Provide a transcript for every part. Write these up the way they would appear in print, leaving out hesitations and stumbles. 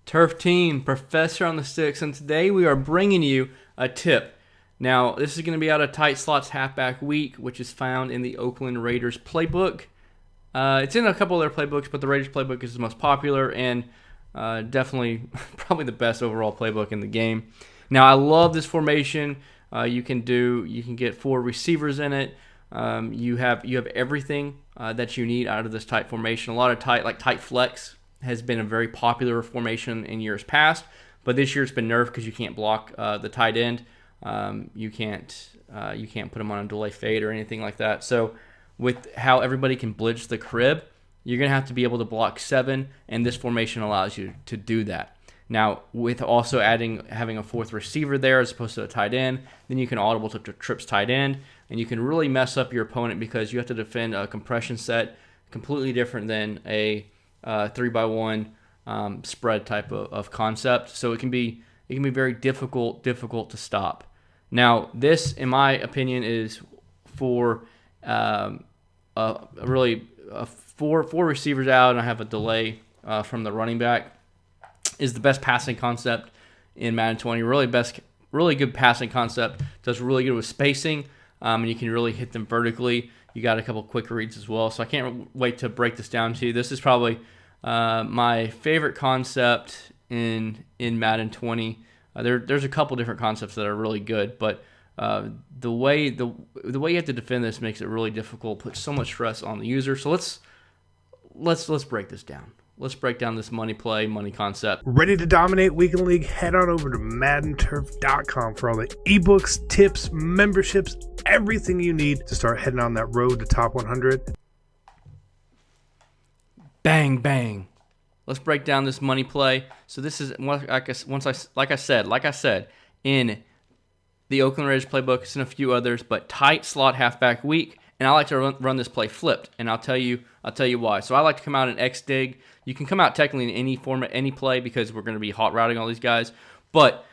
Turf Team, Professor on the Sticks, and today we are bringing you a tip. Now, this is going to be out of Tight Slots Halfback Week, which is found in the Oakland Raiders playbook. It's in a couple of their playbooks, but the Raiders playbook is the most popular and definitely probably the best overall playbook in the game. Now, I love this formation. You can get 4 receivers in it. You have everything that you need out of this tight formation. A lot of tight flex has been a very popular formation in years past, but this year it's been nerfed because you can't block the tight end. You can't put him on a delay fade or anything like that. So with how everybody can blitz the crib, you're gonna have to be able to block 7, and this formation allows you to do that. Now, with also having a 4th receiver there as opposed to a tight end, then you can audible to trips tight end, and you can really mess up your opponent because you have to defend a compression set completely different than a 3x1 spread type of concept. So it can be very difficult to stop. Now, this, in my opinion, is for four receivers out, and I have a delay from the running back. Is the best passing concept in Madden 20. Really good passing concept. Does really good with spacing, and you can really hit them vertically. You got a couple quick reads as well. So I can't wait to break this down to you. This is probably my favorite concept in Madden 20. There's a couple different concepts that are really good, but the way you have to defend this makes it really difficult. Puts so much stress on the user. So let's break this down. Let's break down this money concept. Ready to dominate Week in League? Head on over to MaddenTurf.com for all the ebooks, tips, memberships, everything you need to start heading on that road to top 100. Bang, bang. Let's break down this money play. So this is, like I said, in the Oakland Raiders playbook, it's in a few others, but tight slot halfback week, and I like to run this play flipped, and I'll tell you why. So I like to come out in X dig. You can come out technically in any format, any play, because we're going to be hot routing all these guys, but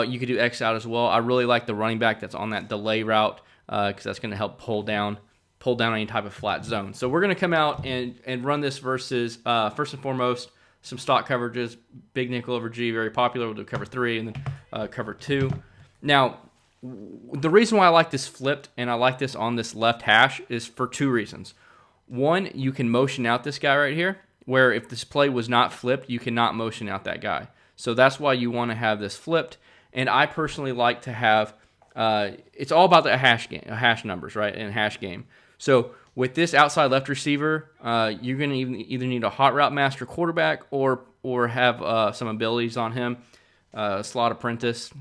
you could do X out as well. I really like the running back that's on that delay route because that's going to help pull down any type of flat zone. So we're going to come out and run this versus, first and foremost, some stock coverages. Big nickel over G, very popular. We'll do cover 3 and then cover 2. Now, the reason why I like this flipped and I like this on this left hash is for 2 reasons. One, you can motion out this guy right here, where if this play was not flipped, you cannot motion out that guy. So that's why you want to have this flipped. And I personally like to have, it's all about the hash numbers, right, in a hash game. So with this outside left receiver, you're going to either need a hot route master quarterback or have some abilities on him. Slot apprentice,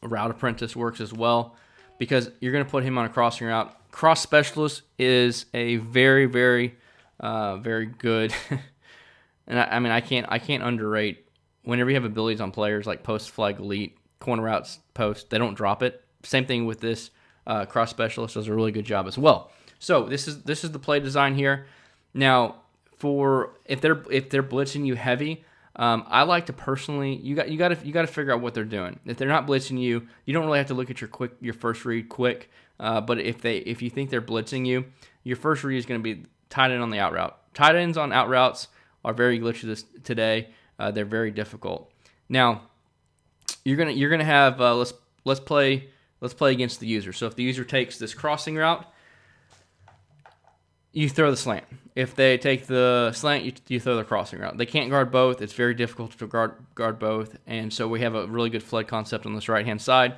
route apprentice works as well, because you're going to put him on a crossing route. Cross specialist is a very, very, very good, and I can't underrate whenever you have abilities on players like post flag elite, corner routes post, they don't drop it. Same thing with this cross specialist, does a really good job as well. So this is the play design here. Now, for if they're blitzing you heavy, I like to personally, you got to figure out what they're doing. If they're not blitzing you, you don't really have to look at your first read quick. But if you think they're blitzing you, your first read is going to be tight end on the out route. Tight ends on out routes are very glitchy today. They're very difficult. Now, you're gonna have let's play against the user. So if the user takes this crossing route, you throw the slant. If they take the slant, you throw the crossing route. They can't guard both. It's very difficult to guard both. And so we have a really good flood concept on this right-hand side.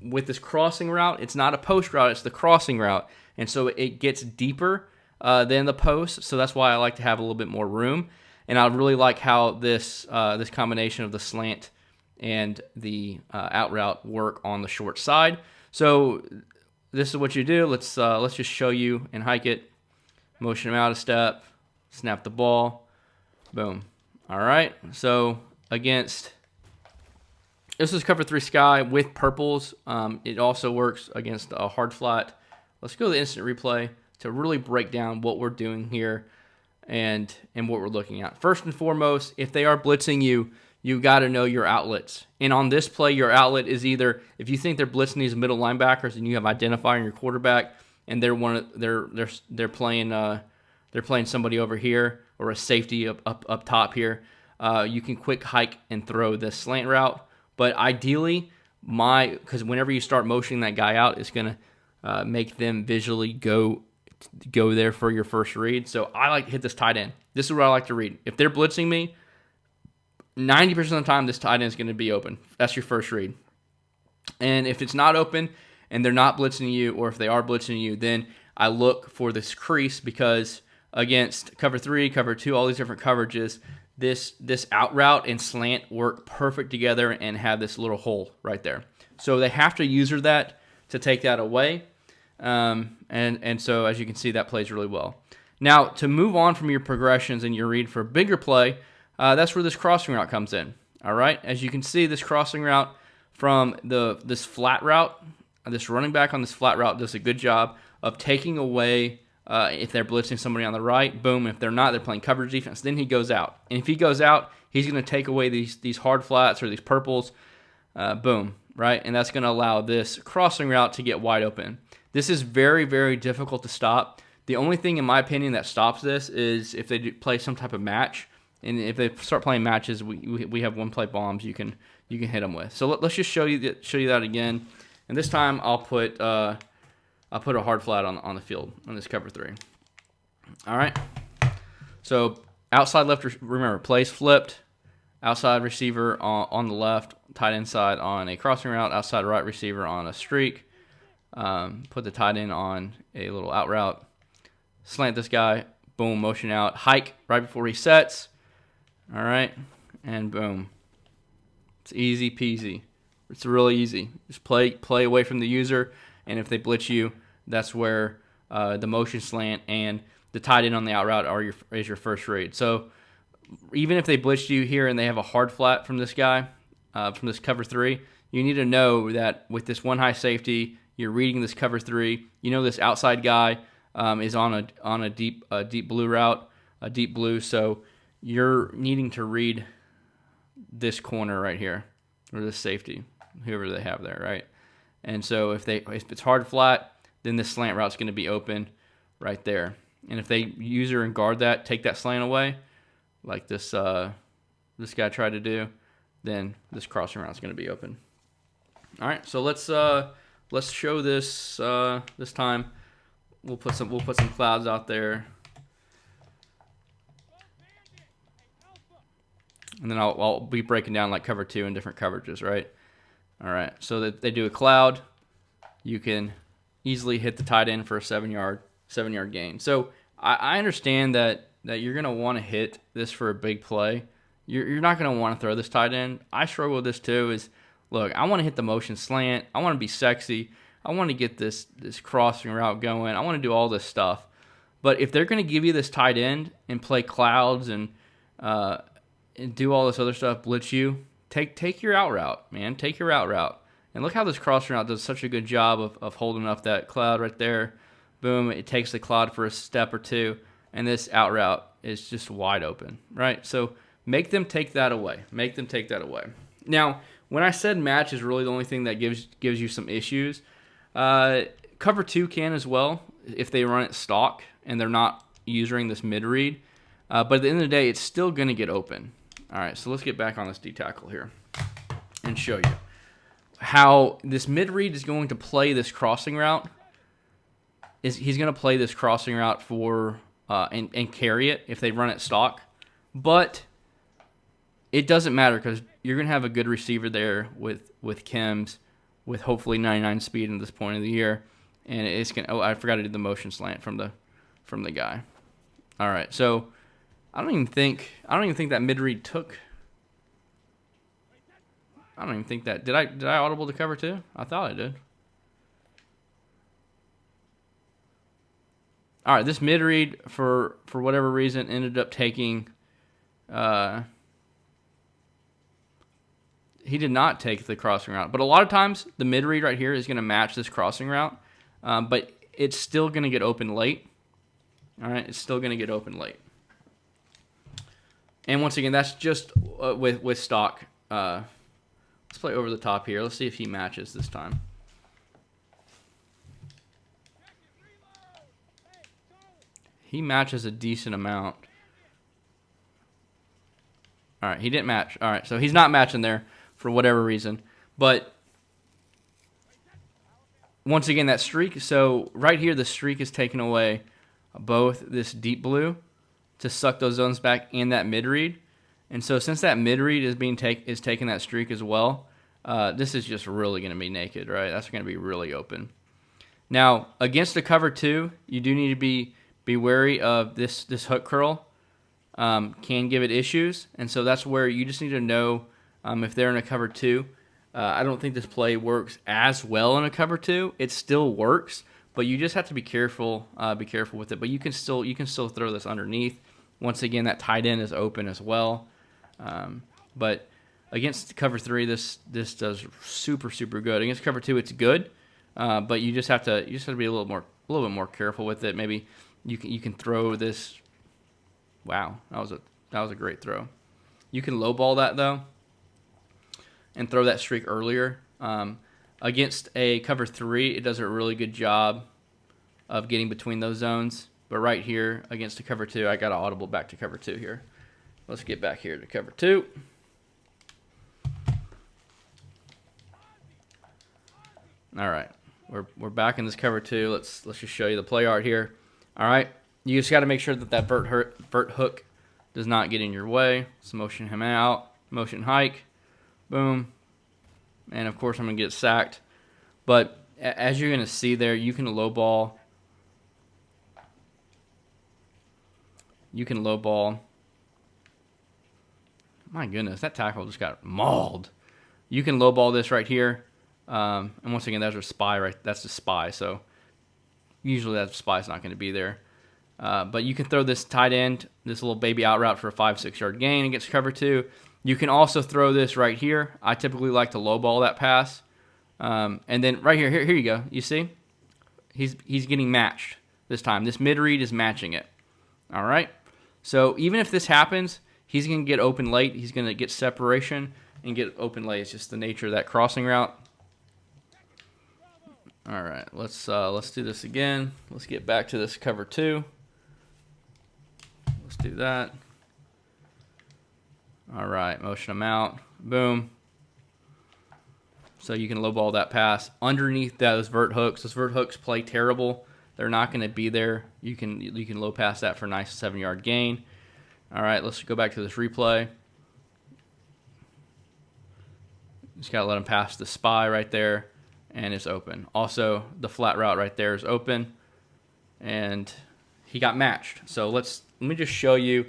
With this crossing route, it's not a post route, it's the crossing route. And so it gets deeper than the post. So that's why I like to have a little bit more room. And I really like how this combination of the slant and the out route work on the short side. So this is what you do. Let's just show you and hike it. Motion him out a step, snap the ball, boom. All right, so this is cover 3 sky with purples. It also works against a hard flat. Let's go to the instant replay to really break down what we're doing here and what we're looking at. First and foremost, if they are blitzing you, you got to know your outlets. And on this play, your outlet is either, if you think they're blitzing these middle linebackers and you have identifier in your quarterback, and they're playing somebody over here or a safety up top here, you can quick hike and throw this slant route. But ideally, because whenever you start motioning that guy out, it's going to make them visually go there for your first read. So I like to hit this tight end. This is what I like to read. If they're blitzing me, 90% of the time, this tight end is going to be open. That's your first read. And if it's not open and they're not blitzing you, or if they are blitzing you, then I look for this crease, because against cover 3, cover 2, all these different coverages, this out route and slant work perfect together and have this little hole right there. So they have to user that to take that away. And so as you can see, that plays really well. Now, to move on from your progressions and your read for a bigger play, that's where this crossing route comes in. All right, as you can see, this crossing route from this flat route, this running back on this flat route does a good job of taking away if they're blitzing somebody on the right. Boom. If they're not, they're playing coverage defense. Then he goes out, and if he goes out, he's going to take away these hard flats or these purples. Boom, right, and that's going to allow this crossing route to get wide open. This is very, very difficult to stop. The only thing, in my opinion, that stops this is if they play some type of match. And if they start playing matches, we have one-play bombs you can hit them with. So let's just show you that again. And this time I'll put a hard flat on the field on this cover 3. All right. So outside left, remember, plays flipped. Outside receiver on the left, tight end side on a crossing route. Outside right receiver on a streak. Put the tight end on a little out route. Slant this guy. Boom, motion out. Hike right before he sets. All right, and boom. It's easy peasy. It's really easy. Just play away from the user, and if they blitz you, that's where the motion slant and the tight end on the out route is your first read. So even if they blitz you here and they have a hard flat from this guy, from this cover 3, you need to know that with this one high safety, you're reading this cover 3. You know this outside guy is on a deep blue route, a deep blue. So you're needing to read this corner right here, or this safety, whoever they have there, right? And so if it's hard flat, then this slant route's going to be open right there. And if they user and guard that, take that slant away, like this guy tried to do, then this crossing route's going to be open. All right, so let's show this this time. We'll put some clouds out there. And then I'll be breaking down like cover 2 and different coverages, right? All right, so that they do a cloud, you can easily hit the tight end for a 7-yard gain. So I understand that you're going to want to hit this for a big play. You're not going to want to throw this tight end. I struggle with this too. Look, I want to hit the motion slant. I want to be sexy. I want to get this crossing route going. I want to do all this stuff. But if they're going to give you this tight end and play clouds and do all this other stuff, blitz you, take your out route, man. Take your out route. And look how this crossing route does such a good job of holding up that cloud right there. Boom, it takes the cloud for a step or two, and this out route is just wide open, right? So make them take that away. Make them take that away. Now, when I said match is really the only thing that gives you some issues, cover 2 can as well if they run it stock and they're not using this mid-read. But at the end of the day, it's still going to get open. All right, so let's get back on this D-tackle here and show you how this mid-read is going to play this crossing route. He's going to play this crossing route for and carry it if they run it stock. But it doesn't matter because you're going to have a good receiver there with Kims with hopefully 99 speed at this point of the year. And it's going to, I forgot to do the motion slant from the guy. All right, so I don't even think that mid-read took. I don't even think that did I audible to cover 2? I thought I did. All right, this mid-read for whatever reason ended up taking. He did not take the crossing route, but a lot of times the mid-read right here is going to match this crossing route, but it's still going to get open late. All right, it's still going to get open late. And once again, that's just with stock. Let's play over the top here. Let's see if he matches this time. He matches a decent amount. All right, he didn't match. All right, so he's not matching there for whatever reason. But once again, that streak. So right here, the streak is taking away both this deep blue to suck those zones back and that mid read. And so since that mid read is taking that streak as well, this is just really going to be naked, right? That's going to be really open. Now against the cover 2, you do need to be wary of this hook curl. Can give it issues, and so that's where you just need to know if they're in a cover 2. I don't think this play works as well in a cover 2. It still works, but you just have to be careful. Be careful with it. But you can still throw this underneath. Once again, that tight end is open as well. But against cover 3, this does super good. Against cover 2, it's good, but you just have to be a little bit more careful with it. Maybe you can throw this. Wow, that was a great throw. You can lowball that though, and throw that streak earlier. Against a cover 3, it does a really good job of getting between those zones. But right here against a cover 2, I got to audible back to cover 2 here. Let's get back here to cover 2. All right, we're back in this cover 2. Let's just show you the play art here. All right, you just got to make sure that vert hook does not get in your way. Let's motion him out, motion hike, boom, and of course I'm gonna get sacked. But as you're gonna see there, you can lowball. My goodness, that tackle just got mauled. You can lowball this right here. And once again, that's a spy, right? That's the spy. So usually that spy's not going to be there. But you can throw this tight end, this little baby out route for a 5-6 yard gain against cover 2. You can also throw this right here. I typically like to lowball that pass. And then right here you go. You see? He's getting matched this time. This mid read is matching it. All right. So even if this happens, he's going to get open late. He's going to get separation and get open late. It's just the nature of that crossing route. All right, let's do this again. Let's get back to this cover 2. Let's do that. All right, motion them out. Boom. So you can lowball that pass underneath those vert hooks. Those vert hooks play terrible. They're not going to be there. You can low pass that for a nice 7-yard gain. All right, let's go back to this replay. Just got to let him pass the spy right there, and it's open. Also, the flat route right there is open, and he got matched. So let me just show you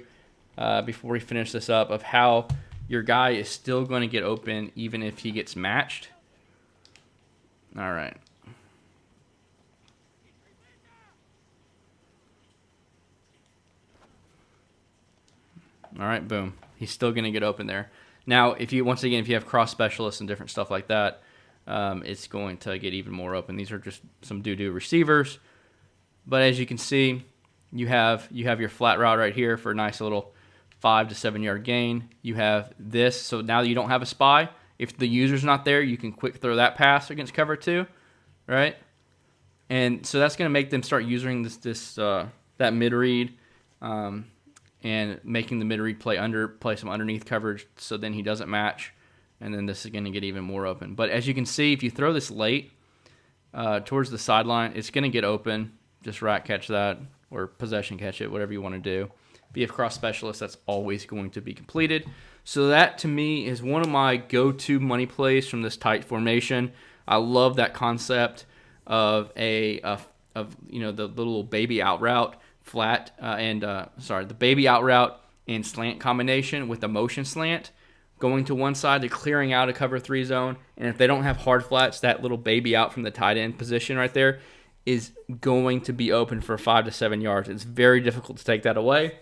before we finish this up of how your guy is still going to get open even if he gets matched. All right. All right, boom. He's still going to get open there. Now, if you have cross specialists and different stuff like that, it's going to get even more open. These are just some doo-doo receivers. But as you can see, you have your flat route right here for a nice little 5 to 7 yard gain. You have this, so now you don't have a spy. If the user's not there, you can quick throw that pass against cover 2, right? And so that's going to make them start using that mid read. And making the mid-read play some underneath coverage so then he doesn't match, and then this is going to get even more open. But as you can see, if you throw this late towards the sideline, it's going to get open. Just rat catch that or possession catch it, whatever you want to do. If you have cross specialist, that's always going to be completed. So that, to me, is one of my go-to money plays from this tight formation. I love that concept of the little baby out route. The baby out route and slant combination with the motion slant going to one side to clearing out a cover 3 zone. And if they don't have hard flats, that little baby out from the tight end position right there is going to be open for 5 to 7 yards. It's very difficult to take that away.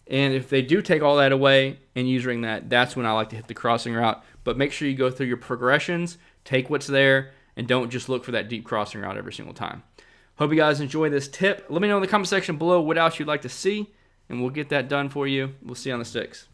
And if they do take all that away and using that, that's when I like to hit the crossing route. But make sure you go through your progressions, take what's there, and don't just look for that deep crossing route every single time. Hope you guys enjoy this tip. Let me know in the comment section below what else you'd like to see, and we'll get that done for you. We'll see you on the sticks.